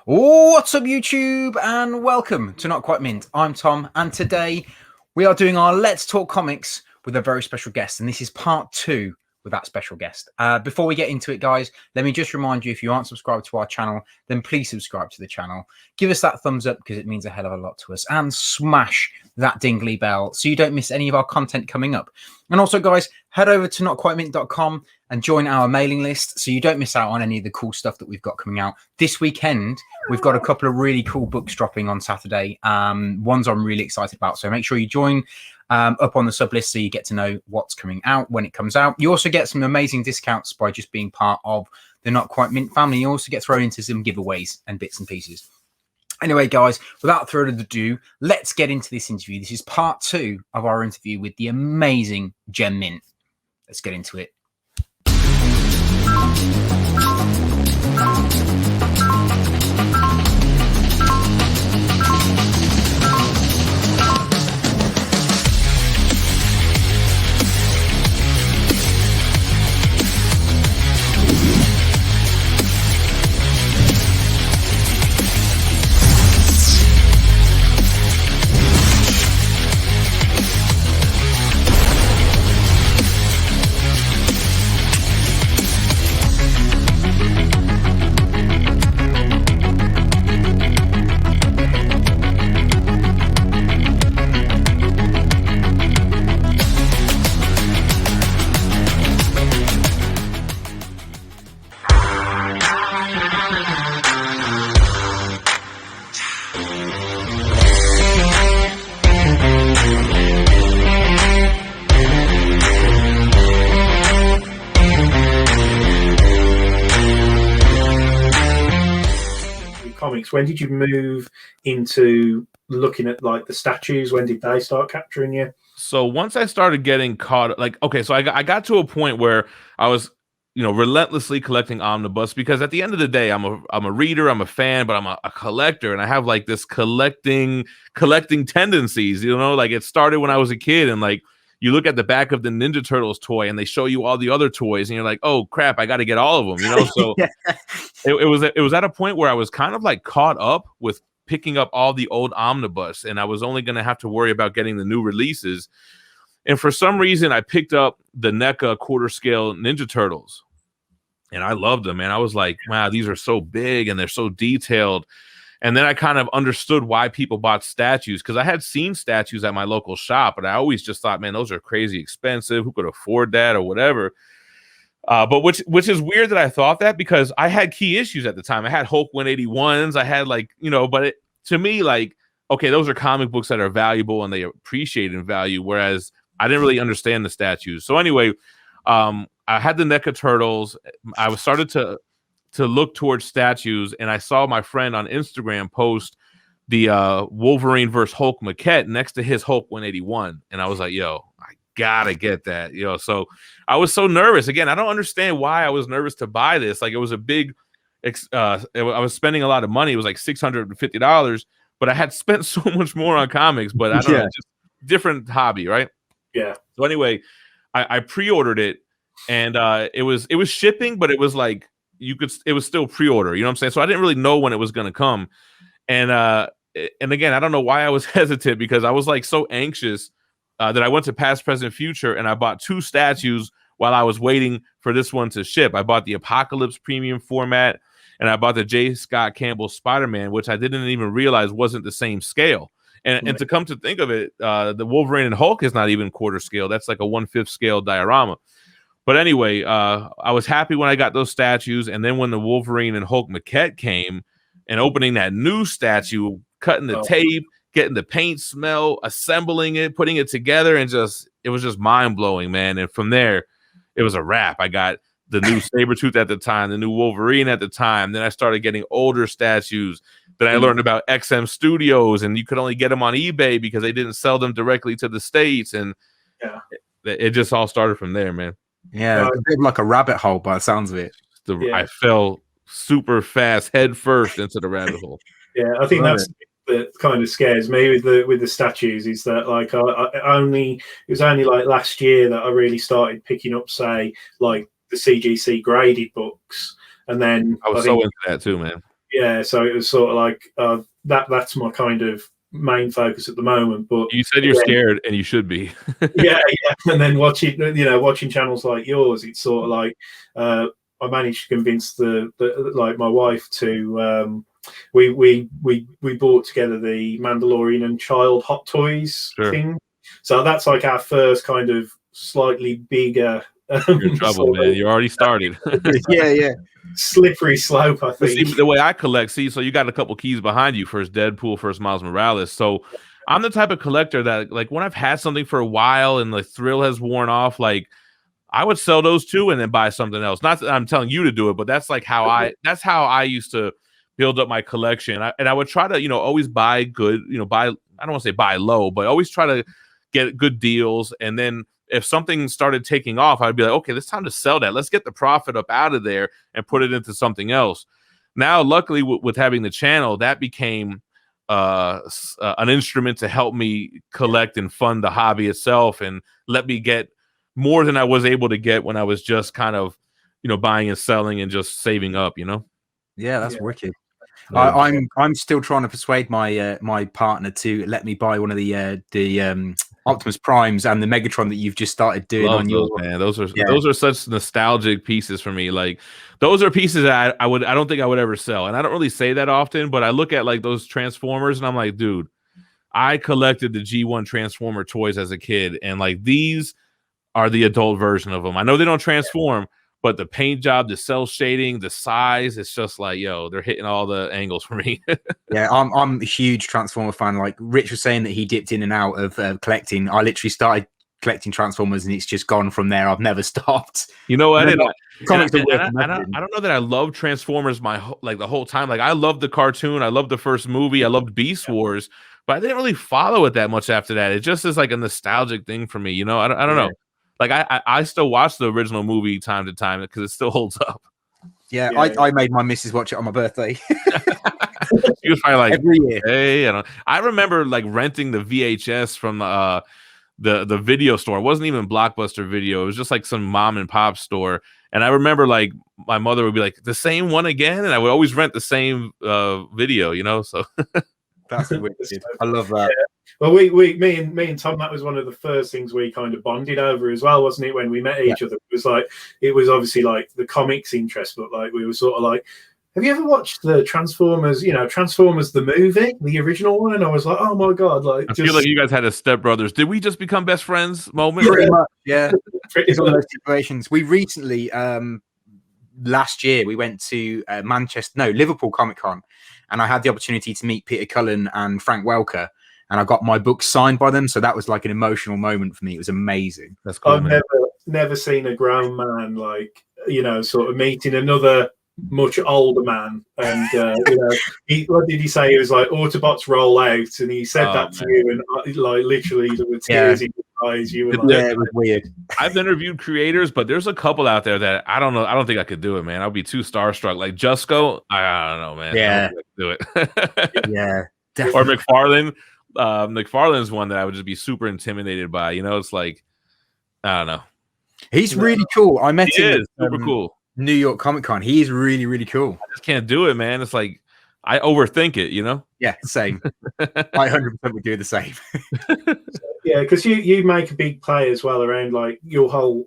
What's up, YouTube, and welcome to Not Quite Mint. I'm Tom, and today we are doing our Let's Talk Comics with a very special guest, and this is part 2 with that special guest. Before we get into it, guys, let me just remind you, if you aren't subscribed to our channel, then please subscribe to the channel. Give us that thumbs up because it means a hell of a lot to us, and smash that dingly bell so you don't miss any of our content coming up. And also, guys, head over to notquitemint.com and join our mailing list so you don't miss out on any of the cool stuff that we've got coming out. This weekend, we've got a couple of really cool books dropping on Saturday. Ones I'm really excited about. So make sure you join up on the sub list so you get to know what's coming out when it comes out. You also get some amazing discounts by just being part of the Not Quite Mint family. You also get thrown into some giveaways and bits and pieces. Anyway, guys, without further ado, let's get into this interview. This is part 2 of our interview with the amazing Gem Mint. Let's get into it. When did you move into looking at like the statues? When did they start capturing you? So once I started getting caught, like, okay, so I got to a point where I was, relentlessly collecting omnibus, because at the end of the day, I'm a reader, I'm a fan, but I'm a collector, and I have like this collecting tendencies, like it started when I was a kid, and like you look at the back of the Ninja Turtles toy and they show you all the other toys and you're like, oh crap, I got to get all of them, so yeah. it was at a point where I was kind of like caught up with picking up all the old omnibus, and I was only going to have to worry about getting the new releases. And for some reason I picked up the NECA quarter scale Ninja Turtles and I loved them, and I was like, wow, these are so big and they're so detailed. And then I kind of understood why people bought statues, because I had seen statues at my local shop, but I always just thought, man, those are crazy expensive. Who could afford that or whatever? But which is weird that I thought that, because I had key issues at the time. I had Hulk 181s. I had but to me, like, okay, those are comic books that are valuable and they appreciate in value, whereas I didn't really understand the statues. So anyway, I had the NECA Turtles. I was started to look towards statues, and I saw my friend on Instagram post the Wolverine versus Hulk maquette next to his Hulk 181, and I was like, yo, I gotta get that, so I was so nervous. Again, I don't understand why I was nervous to buy this. Like, it was a big I was spending a lot of money. It was like $650, but I had spent so much more on comics, but I don't know, just different hobby, right? Yeah. So anyway, I pre-ordered it, and it was shipping, but it was like it was still pre-order, you know what I'm saying? So I didn't really know when it was going to come. And again, I don't know why I was hesitant, because I was like so anxious that I went to Past, Present, Future, and I bought 2 statues while I was waiting for this one to ship. I bought the Apocalypse premium format, and I bought the J. Scott Campbell Spider-Man, which I didn't even realize wasn't the same scale. And to come to think of it, the Wolverine and Hulk is not even quarter scale. That's like a 1/5 scale diorama. But anyway, I was happy when I got those statues. And then when the Wolverine and Hulk maquette came, and opening that new statue, cutting the tape, getting the paint smell, assembling it, putting it together, and it was just mind-blowing, man. And from there, it was a wrap. I got the new Sabretooth at the time, the new Wolverine at the time. Then I started getting older statues. Then I learned about XM Studios, and you could only get them on eBay because they didn't sell them directly to the States. And it just all started from there, man. Yeah, it's a bit like a rabbit hole by the sounds of it. I fell super fast, head first, into the rabbit hole. Yeah, I think that's that kind of scares me with the statues, is that like it was only like last year that I really started picking up, say, like the CGC graded books, and then I was so into that too, man. Yeah, so it was sort of like that's my kind of main focus at the moment. But You said you're scared, and you should be. yeah, and then watching channels like yours, it's sort of like I managed to convince the like my wife to we bought together the Mandalorian and Child Hot Toys thing. So that's like our first kind of slightly bigger. You're in trouble, man. You already started. yeah. Slippery slope, I think. See, the way I collect, so you got a couple keys behind you. First Deadpool, first Miles Morales. So I'm the type of collector that, like, when I've had something for a while and the thrill has worn off, like, I would sell those too and then buy something else. Not that I'm telling you to do it, but that's like how I used to build up my collection. And I would try to, always buy good, I don't want to say buy low, but always try to get good deals. And then if something started taking off, I'd be like, okay, it's time to sell that. Let's get the profit up out of there and put it into something else. Now, luckily, with having the channel, that became an instrument to help me collect and fund the hobby itself and let me get more than I was able to get when I was just kind of, buying and selling and just saving up, Yeah, that's wicked. I'm still trying to persuade my my partner to let me buy one of the Optimus Primes and the Megatron that you've just started doing on your man. Those are such nostalgic pieces for me. Like, those are pieces that I don't think I would ever sell. And I don't really say that often, but I look at like those Transformers and I'm like, dude, I collected the G1 Transformer toys as a kid, and like these are the adult version of them. I know they don't transform, but the paint job, the cell shading, the size, it's just like, yo, they're hitting all the angles for me. Yeah, I'm a huge Transformer fan. Like Rich was saying that he dipped in and out of collecting. I literally started collecting Transformers and it's just gone from there. I've never stopped. You know what? I don't know that I love Transformers the whole time. Like, I loved the cartoon. I loved the first movie. I loved Beast Wars, but I didn't really follow it that much after that. It just is like a nostalgic thing for me. I don't know. Like, I still watch the original movie time to time because it still holds up. Yeah, I made my missus watch it on my birthday. She was probably like, every year. Hey, I remember like renting the VHS from the video store. It wasn't even Blockbuster Video. It was just like some mom and pop store. And I remember like my mother would be like, the same one again, and I would always rent the same video. So that's wicked. I love that. Yeah. Well, me and Tom, that was one of the first things we kind of bonded over as well, wasn't it? When we met each other, it was obviously like the comics interest, but like we were sort of like, have you ever watched the Transformers? Transformers the movie, the original one? And I was like, oh my god! Like, I feel like you guys had a Step Brothers. Did we just become best friends moment? Pretty much, yeah. It's one of those situations. We recently, last year, we went to Liverpool Comic Con, and I had the opportunity to meet Peter Cullen and Frank Welker. And I got my book signed by them, so that was like an emotional moment for me. It was amazing. That's cool. I've never seen a grown man like sort of meeting another much older man, and what did he say? He was like, Autobots roll out, and he said that to you, and like literally there were tears in your eyes. You were like, it was weird. I've interviewed creators, but there's a couple out there that I don't know. I don't think I could do it, man. I'd be too starstruck. Like Jusco, I don't know, man. Yeah, I don't think I could do it. Yeah, definitely. Or McFarlane. McFarlane's one that I would just be super intimidated by. It's like, I don't know. He's really cool. I met him. Super cool. New York Comic Con. He's really, really cool. I just can't do it, man. It's like I overthink it, Yeah, same. I 100% would do the same. Yeah, because you make a big play as well around like your whole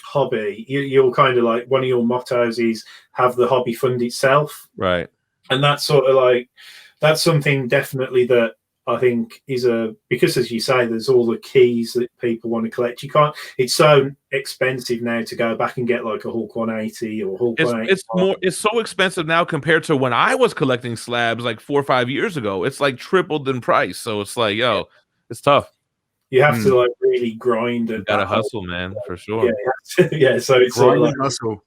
hobby. You're kind of like, one of your mottos is have the hobby fund itself, right? And that's sort of like, that's something definitely that I think is because, as you say, there's all the keys that people want to collect. You can't. It's so expensive now to go back and get like a Hulk 180 or Hulk 180. It's so expensive now compared to when I was collecting slabs like 4 or 5 years ago. It's like tripled in price. So it's like, it's tough. You have to like really grind. You gotta hustle, man, for sure. Yeah. So it's sort of like hustle.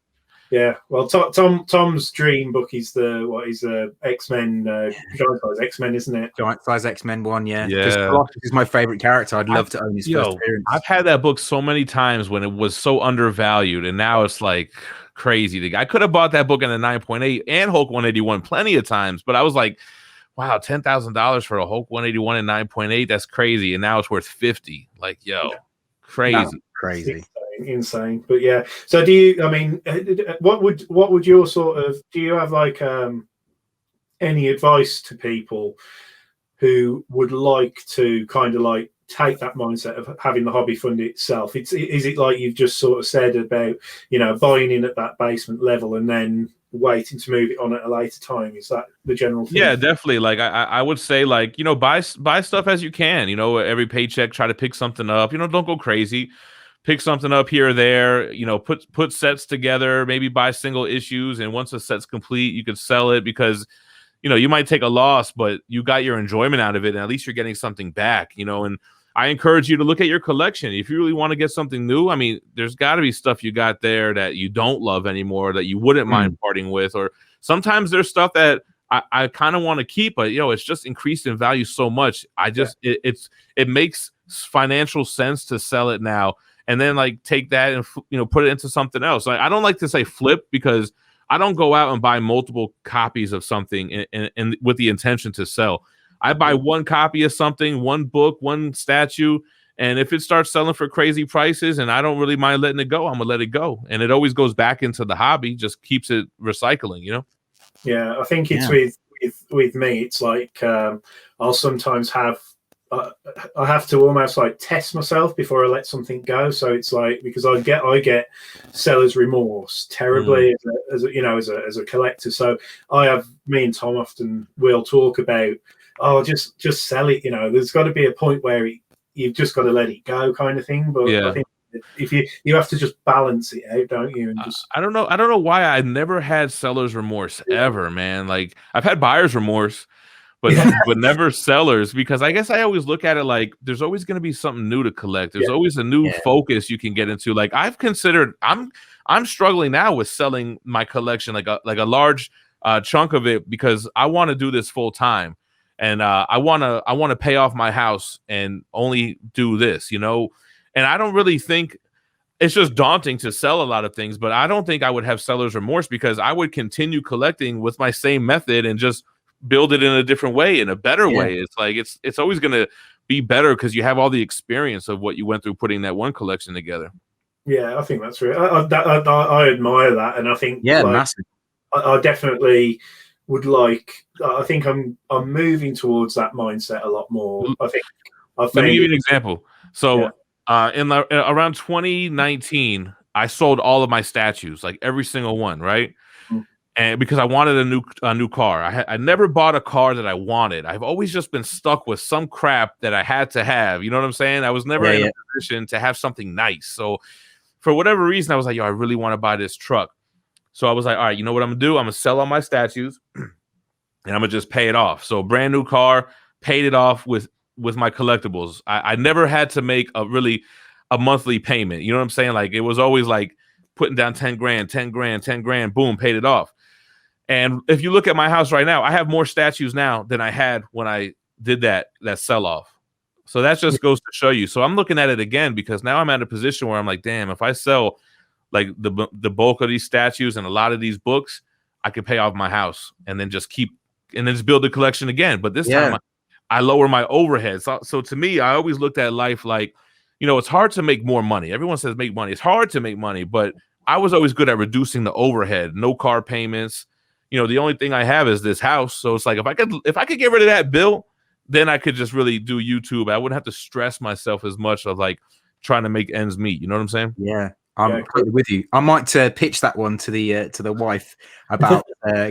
Yeah, well, Tom's dream book is the X-Men, giant size X-Men, isn't it? Giant size X-Men one, yeah. Yeah, Colossus is my favorite character. I'd love to own his first appearance. I've had that book so many times when it was so undervalued, and now it's like crazy. I could have bought that book in a 9.8 and Hulk 181 plenty of times, but I was like, wow, $10,000 for a Hulk 181 and 9.8, that's crazy, and now it's worth 50. Like, crazy. No, crazy. Insane. But yeah, so do you, I mean, what would your sort of, do you have like any advice to people who would like to kind of like take that mindset of having the hobby fund itself? Is it like you've just sort of said about, buying in at that basement level and then waiting to move it on at a later time? Is that the general thing? Yeah, definitely. Like I would say, like, buy stuff as you can. Every paycheck, try to pick something up. Don't go crazy. Pick something up here or there. Put sets together. Maybe buy single issues, and once a set's complete, you could sell it because you might take a loss, but you got your enjoyment out of it, and at least you're getting something back. And I encourage you to look at your collection. If you really want to get something new, I mean, there's got to be stuff you got there that you don't love anymore that you wouldn't mind parting with, or sometimes there's stuff that I kind of want to keep, but it's just increased in value so much. It makes financial sense to sell it now and then like take that and put it into something else. Like, I don't like to say flip because I don't go out and buy multiple copies of something and with the intention to sell. I buy one copy of something, one book, one statue, and if it starts selling for crazy prices and I don't really mind letting it go, I'm gonna let it go. And it always goes back into the hobby, just keeps it recycling, Yeah, I think it's with me. It's like I'll sometimes have I have to almost like test myself before I let something go. So it's like, because I get seller's remorse terribly as a collector. So me and Tom often will talk about, just sell it. There's got to be a point where you've just got to let it go, kind of thing. But I think if you have to just balance it out, don't you? And just I don't know why I never had seller's remorse ever, man. Like, I've had buyer's remorse, but never sellers, because I guess I always look at it like there's always going to be something new to collect. There's always a new focus you can get into. Like, I'm struggling now with selling my collection, like a large chunk of it, because I want to do this full time, and I want to pay off my house and only do this, and I don't really think. It's just daunting to sell a lot of things, but I don't think I would have seller's remorse because I would continue collecting with my same method and just build it in a different way, in a better way. It's like it's always going to be better because you have all the experience of what you went through putting that one collection together. Yeah, I think that's right. I admire that, and I think massive. I definitely would like. I think I'm moving towards that mindset a lot more. I think. Let me give you an example. So. Around 2019, I sold all of my statues, like every single one, right? And because I wanted a new car. I never bought a car that I wanted. I've always just been stuck with some crap that I had to have. You know what I'm saying? I was never in a position to have something nice. So for whatever reason, I was like, I really want to buy this truck. So I was like, all right, you know what I'm gonna do? I'm gonna sell all my statues and I'm gonna just pay it off. So brand new car, paid it off with my collectibles. I never had to make a monthly payment. You know what I'm saying? Like, it was always like putting down 10 grand, 10 grand, 10 grand, boom, paid it off. And if you look at my house right now, I have more statues now than I had when I did that sell-off. So that just goes to show you. So I'm looking at it again because now I'm at a position where I'm like, damn, if I sell like the bulk of these statues and a lot of these books, I can pay off my house and then just build the collection again. But this time I lower my overhead. So to me, I always looked at life like, it's hard to make more money. Everyone says make money. It's hard to make money, but I was always good at reducing the overhead. No car payments. The only thing I have is this house. So it's like, if I could get rid of that bill, then I could just really do YouTube. I wouldn't have to stress myself as much of like trying to make ends meet. You know what I'm saying? Yeah. I'm totally with you. I might pitch that one to the wife about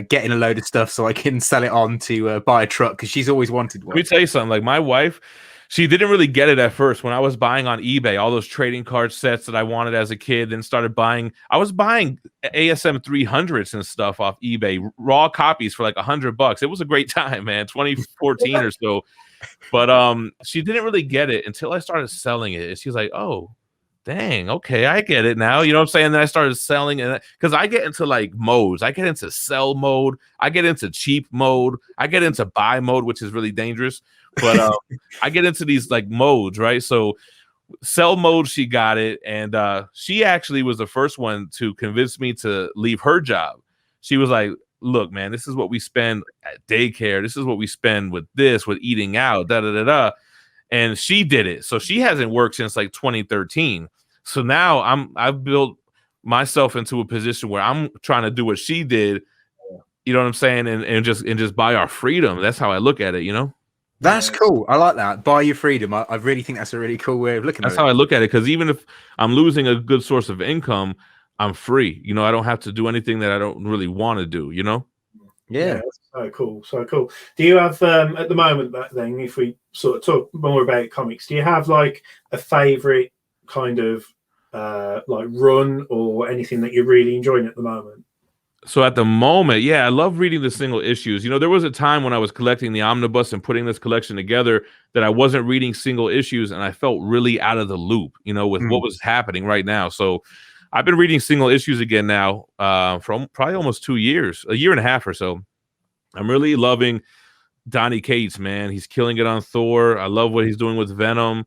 getting a load of stuff so I can sell it on to buy a truck, because she's always wanted one. Let me tell you something. Like, my wife, she didn't really get it at first. When I was buying on eBay all those trading card sets that I wanted as a kid, then started buying. I was buying ASM 300s and stuff off eBay, raw copies for like $100. It was a great time, man. 2014 or so. But she didn't really get it until I started selling it. And she was like, "Oh, dang, okay, I get it now." You know what I'm saying? And then I started selling, and because I get into like modes, I get into sell mode, I get into cheap mode, I get into buy mode, which is really dangerous. But I get into these like modes, right? So sell mode, she got it, and she actually was the first one to convince me to leave her job. She was like, "Look, man, this is what we spend at daycare. This is what we spend with eating out, da da da da." And she did it. So she hasn't worked since like 2013. So now I've built myself into a position where I'm trying to do what she did, you know what I'm saying, and just buy our freedom. That's how I look at it, you know. That's cool. I like that. Buy your freedom. I really think that's a really cool way of looking That's at it. how I look at it, because even if I'm losing a good source of income, I'm free. You know, I don't have to do anything that I don't really want to do, you know? Yeah. That's so cool. So cool. Do you have, at the moment, then, if we sort of talk more about comics, do you have like a favorite kind of like run or anything that you're really enjoying at the moment? So at the moment, yeah, I love reading the single issues. You know, there was a time when I was collecting the omnibus and putting this collection together that I wasn't reading single issues, and I felt really out of the loop, you know, with what was happening right now. So I've been reading single issues again now for probably almost 2 years, a year and a half or so. I'm really loving Donny Cates, man. He's killing it on Thor. I love what he's doing with Venom.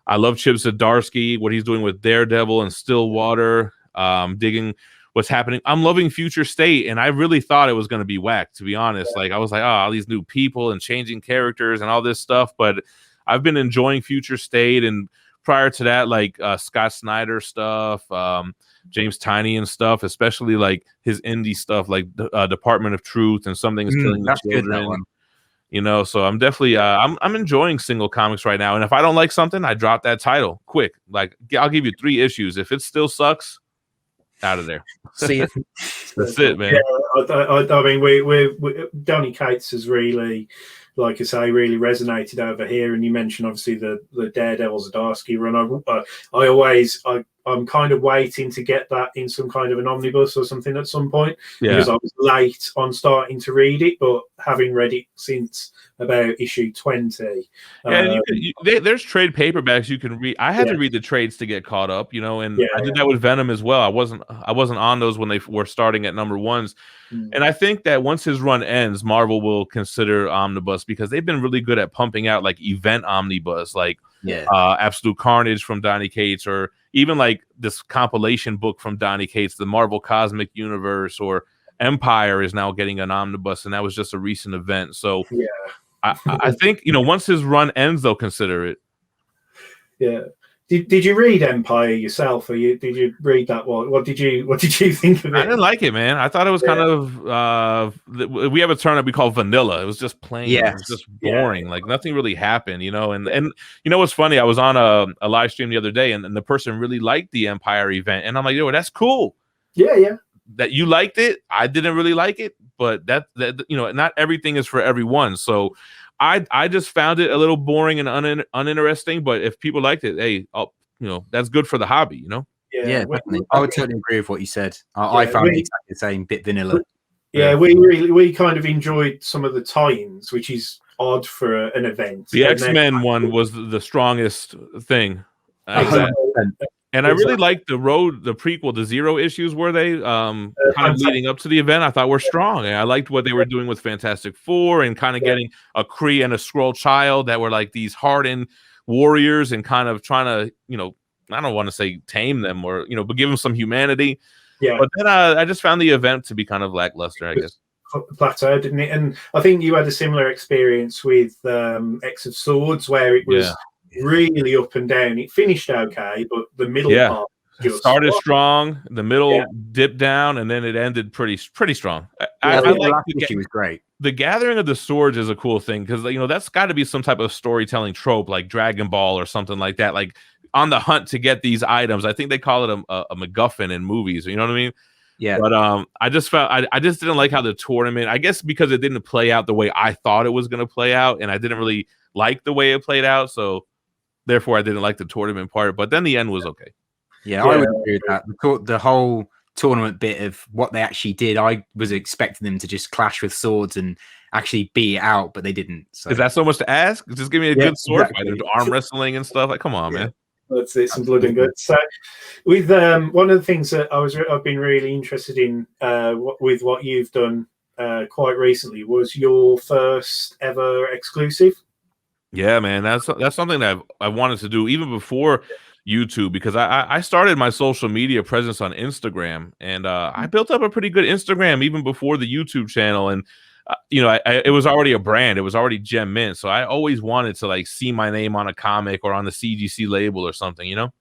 I love Chip Zdarsky, what he's doing with Daredevil and Stillwater. Digging what's happening. I'm loving Future State, and I really thought it was going to be whack, to be honest. Like, I was like, oh, all these new people and changing characters and all this stuff, but I've been enjoying Future State, and prior to that, like Scott Snyder stuff, James Tynion stuff, especially like his indie stuff, like Department of Truth and Something's Killing the Children. Good, that one. You know, so I'm definitely I'm enjoying single comics right now, and if I don't like something, I drop that title quick. Like, I'll give you 3 issues. If it still sucks, out of there. See it. That's it, man. Yeah, I mean, we Donny Cates has really, like I say, really resonated over here. And you mentioned obviously the Daredevil Zdarsky run. I'm kind of waiting to get that in some kind of an omnibus or something at some point, because I was late on starting to read it, but having read it since about issue 20. And there's trade paperbacks you can read. I had to read the trades to get caught up, you know, and I did that with Venom as well. I wasn't on those when they were starting at number 1s. And I think that once his run ends, Marvel will consider omnibus, because they've been really good at pumping out like event omnibus, like Absolute Carnage from Donny Cates, or even like this compilation book from Donny Cates, the Marvel Cosmic Universe, or Empire is now getting an omnibus, and that was just a recent event. So I think, you know, once his run ends, they'll consider it. Yeah. Did you read Empire yourself, or did you read that one? What did you think of it? I didn't like it, man. I thought it was kind of we have a term that we call vanilla. It was just plain. It was just boring. Like, nothing really happened, you know. And you know what's funny? I was on a live stream the other day, and the person really liked the Empire event, and I'm like, yo, that's cool. Yeah. That you liked it. I didn't really like it, but that you know, not everything is for everyone. So I just found it a little boring and uninteresting. But if people liked it, hey, you know, that's good for the hobby, you know. Yeah, definitely. I would totally agree with what you said. I found it exactly the same, bit vanilla. Yeah, we kind of enjoyed some of the tie-ins, which is odd for an event. The X-Men one was the strongest thing. And I really liked the prequel, the Zero issues, where they kind of leading up to the event, I thought were strong. And I liked what they were doing with Fantastic Four, and kind of getting a Kree and a Skrull child that were like these hardened warriors, and kind of trying to, you know, I don't want to say tame them, or, you know, but give them some humanity. Yeah. But then I just found the event to be kind of lackluster, I guess. Plateau, didn't it? And I think you had a similar experience with X of Swords, where it was really up and down. It finished okay, but the middle part started strong, the middle dipped down, and then it ended pretty strong. I like the last issue was great. The Gathering of the Swords is a cool thing, because, you know, that's got to be some type of storytelling trope, like Dragon Ball or something like that, like on the hunt to get these items. I think they call it a MacGuffin in movies, you know what I mean? Yeah. But I just felt I just didn't like how the tournament, I guess because it didn't play out the way I thought it was going to play out, and I didn't really like the way it played out, so therefore I didn't like the tournament part. But then the end was okay. Yeah, I would agree with that. The whole tournament bit of what they actually did, I was expecting them to just clash with swords and actually beat it out, but they didn't. So. Is that so much to ask? Just give me a good sword fight, arm wrestling and stuff. Like, come on, man. Let's see some blood and guts. So, with one of the things that I've been really interested in with what you've done quite recently was your first ever exclusive. Yeah, man, that's something that I wanted to do even before YouTube, because I started my social media presence on Instagram, and I built up a pretty good Instagram even before the YouTube channel. And you know, it was already a brand. It was already Gem Mint. So I always wanted to like see my name on a comic or on the CGC label or something, you know?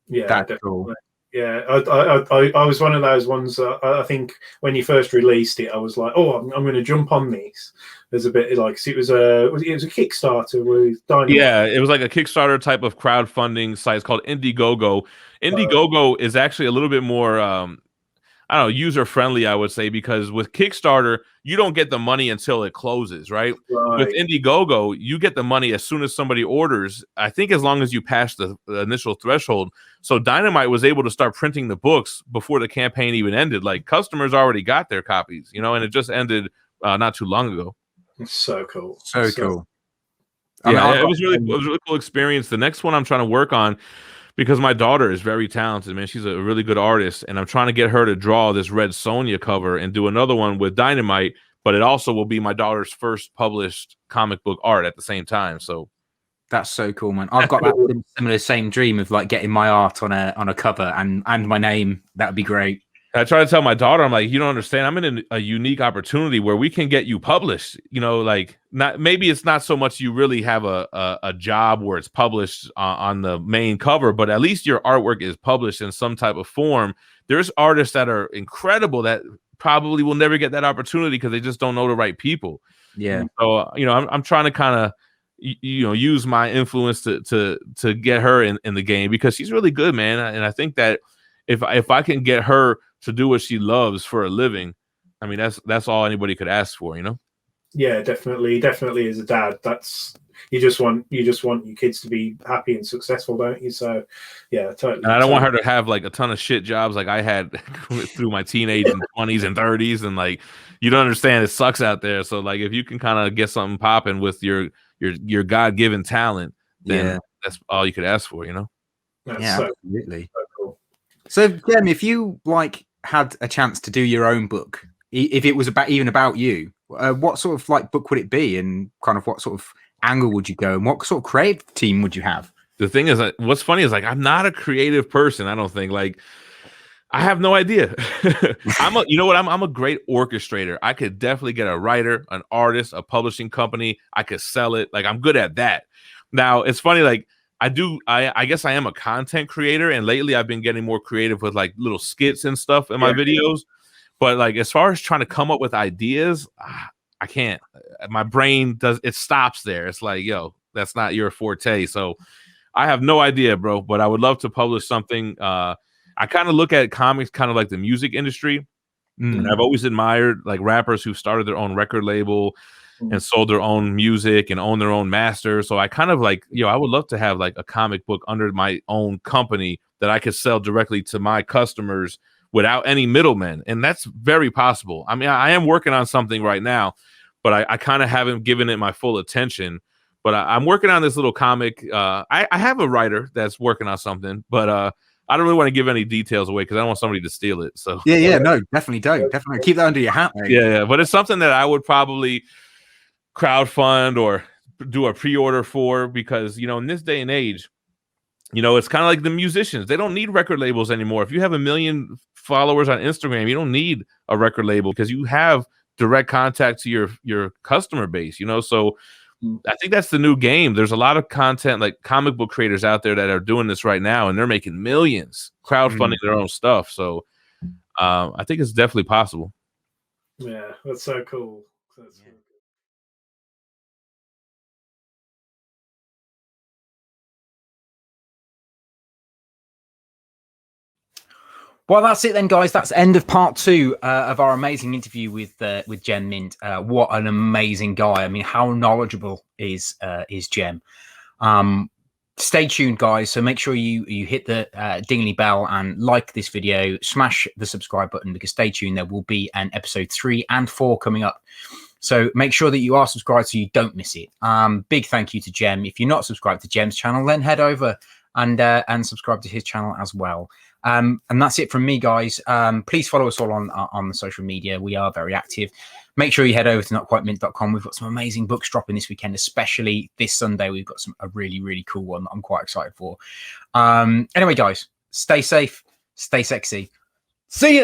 Yeah, that's cool. Yeah, I was one of those ones. I think when you first released it, I was like, "Oh, I'm going to jump on this." There's a bit like it was a Kickstarter with Dynamite. Yeah, it was like a Kickstarter type of crowdfunding site. It's called Indiegogo. Indiegogo is actually a little bit more I don't know, user friendly, I would say, because with Kickstarter, you don't get the money until it closes, right? With Right. Indiegogo, you get the money as soon as somebody orders. I think as long as you pass the initial threshold. So Dynamite was able to start printing the books before the campaign even ended. Like Mm-hmm. customers already got their copies, and it just ended not too long ago. It's so cool. So cool. I Yeah, mean, it was it was a really cool experience. The next one I'm trying to work on, because my daughter is very talented, man. She's a really good artist, and I'm trying to get her to draw this Red Sonja cover and do another one with Dynamite. But it also will be my daughter's first published comic book art at the same time. So that's so cool, man. I've got that similar same dream of like getting my art on a cover and my name. That would be great. I try to tell my daughter, I'm like, you don't understand. I'm in a unique opportunity where we can get you published. Like not maybe it's not so much you really have a job where it's published on the main cover, but at least your artwork is published in some type of form. There's artists that are incredible that probably will never get that opportunity because they just don't know the right people. Yeah. So I'm trying to kind of use my influence to get her in the game because she's really good, man. And I think that if I can get her to do what she loves for a living, I mean, that's all anybody could ask for, Yeah, definitely as a dad, that's you just want your kids to be happy and successful, don't you? So yeah, totally. And I don't want her to have like a ton of shit jobs like I had through my teenage and 20s and 30s, and like you don't understand, it sucks out there. So like if you can kind of get something popping with your God-given talent, then that's all you could ask for, That's yeah, so, absolutely. so cool. So Gem, if you like had a chance to do your own book, if it was about you, what sort of like book would it be, and kind of what sort of angle would you go, and what sort of creative team would you have? The thing is, what's funny is like I'm not a creative person. I don't think like I have no idea. I'm a great orchestrator. I could definitely get a writer, an artist, a publishing company. I could sell it. Like I'm good at that. Now it's funny, like I guess I am a content creator, and lately I've been getting more creative with like little skits and stuff in my videos. But like as far as trying to come up with ideas, I can't. My brain stops there. It's like, yo, that's not your forte. So I have no idea, bro. But I would love to publish something. I kind of look at comics kind of like the music industry. And I've always admired like rappers who started their own record label and sold their own music and own their own master. So I kind of like, I would love to have like a comic book under my own company that I could sell directly to my customers without any middlemen. And that's very possible. I mean, I am working on something right now, but I kind of haven't given it my full attention. But I'm working on this little comic. I have a writer that's working on something, but I don't really want to give any details away because I don't want somebody to steal it. So no, definitely don't. Definitely keep that under your hat, mate. Yeah, but it's something that I would probably crowdfund or do a pre-order for because in this day and age, it's kind of like the musicians. They don't need record labels anymore. If you have 1 million followers on Instagram, you don't need a record label because you have direct contact to your customer base. So I think that's the new game. There's a lot of content like comic book creators out there that are doing this right now, and they're making millions crowdfunding their own stuff. So I think it's definitely possible. Yeah, that's so cool. That's so cool. Well, that's it then, guys. That's end of part 2 of our amazing interview with Gem Mint. What an amazing guy! I mean, how knowledgeable is Gem? Stay tuned, guys. So make sure you hit the dingly bell and like this video. Smash the subscribe button because stay tuned. There will be an episode 3 and 4 coming up. So make sure that you are subscribed so you don't miss it. Big thank you to Gem. If you're not subscribed to Gem's channel, then head over and subscribe to his channel as well. And that's it from me, guys. Please follow us all on the social media. We are very active. Make sure you head over to notquitemint.com. We've got some amazing books dropping this weekend, especially this Sunday. We've got a really, really cool one that I'm quite excited for. Anyway, guys, stay safe, stay sexy. See you.